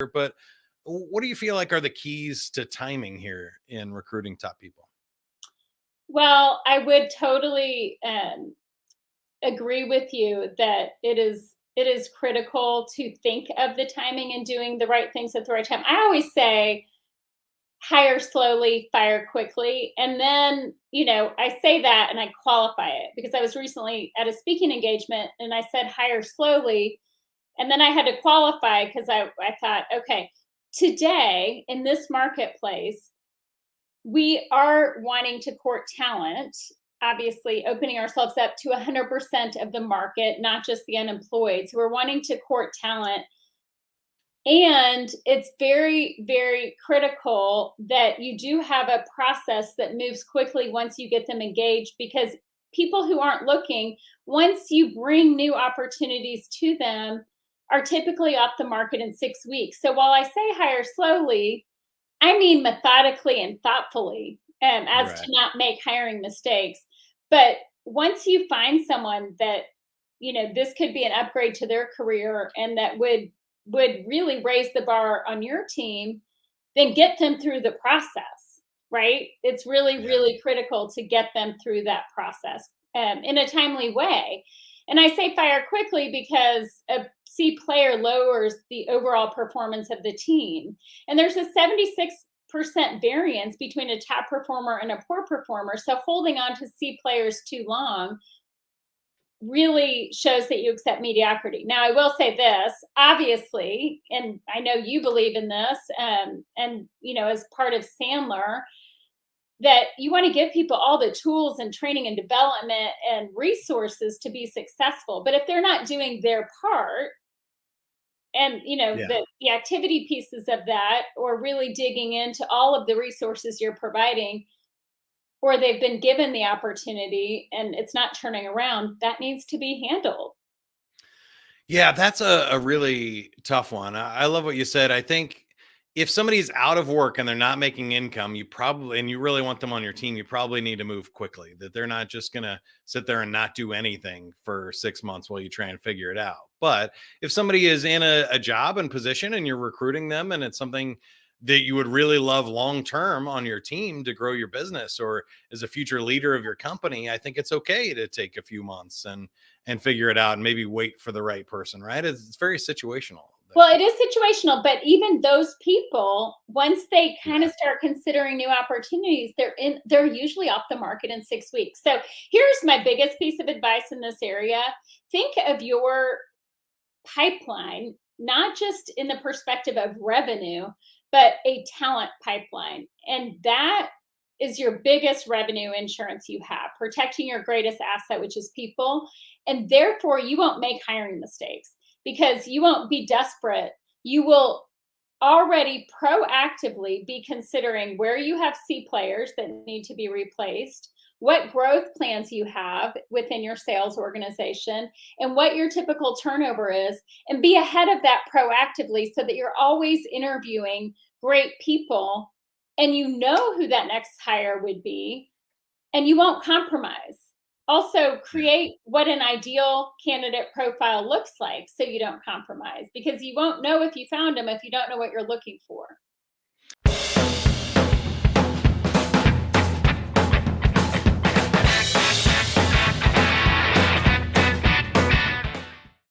but what do you feel like are the keys to timing here in recruiting top people? Well, I would totally agree with you that it is critical to think of the timing and doing the right things at the right time. I always say hire slowly, fire quickly. And then, I say that and I qualify it because I was recently at a speaking engagement and I said hire slowly. And then I had to qualify because I thought, okay, today in this marketplace, we are wanting to court talent, obviously opening ourselves up to 100% of the market, not just the unemployed. So we're wanting to court talent. And it's very, very critical that you do have a process that moves quickly once you get them engaged, because people who aren't looking, once you bring new opportunities to them, are typically off the market in 6 weeks. So while I say hire slowly, I mean methodically and thoughtfully, as to Right. not make hiring mistakes. But once you find someone that, this could be an upgrade to their career and that would really raise the bar on your team, then get them through the process, right? It's really, Yeah. really critical to get them through that process in a timely way. And I say fire quickly because a C player lowers the overall performance of the team. And there's a 76% variance between a top performer and a poor performer. So holding on to C players too long really shows that you accept mediocrity. Now, I will say this, obviously, and I know you believe in this, and as part of Sandler, that you want to give people all the tools and training and development and resources to be successful. But if they're not doing their part, and Yeah. the activity pieces of that, or really digging into all of the resources you're providing, or they've been given the opportunity and it's not turning around, that needs to be handled. Yeah, that's a really tough one. I love what you said. I think if somebody's out of work and they're not making income, you probably, and you really want them on your team, you probably need to move quickly, that they're not just going to sit there and not do anything for 6 months while you try and figure it out. But if somebody is in a job and position and you're recruiting them and it's something that you would really love long term on your team to grow your business or as a future leader of your company, I think it's okay to take a few months and figure it out and maybe wait for the right person, right? It's very situational there. Well, it is situational, but even those people, once they kind Yeah. of start considering new opportunities, they're usually off the market in 6 weeks. So here's my biggest piece of advice in this area. Think of your pipeline, not just in the perspective of revenue, but a talent pipeline. And that is your biggest revenue insurance you have, protecting your greatest asset, which is people. And therefore, you won't make hiring mistakes because you won't be desperate. You will already proactively be considering where you have C players that need to be replaced, what growth plans you have within your sales organization, and what your typical turnover is, and be ahead of that proactively so that you're always interviewing great people and you know who that next hire would be and you won't compromise. Also, Yeah. create what an ideal candidate profile looks like so you don't compromise, because you won't know if you found them if you don't know what you're looking for.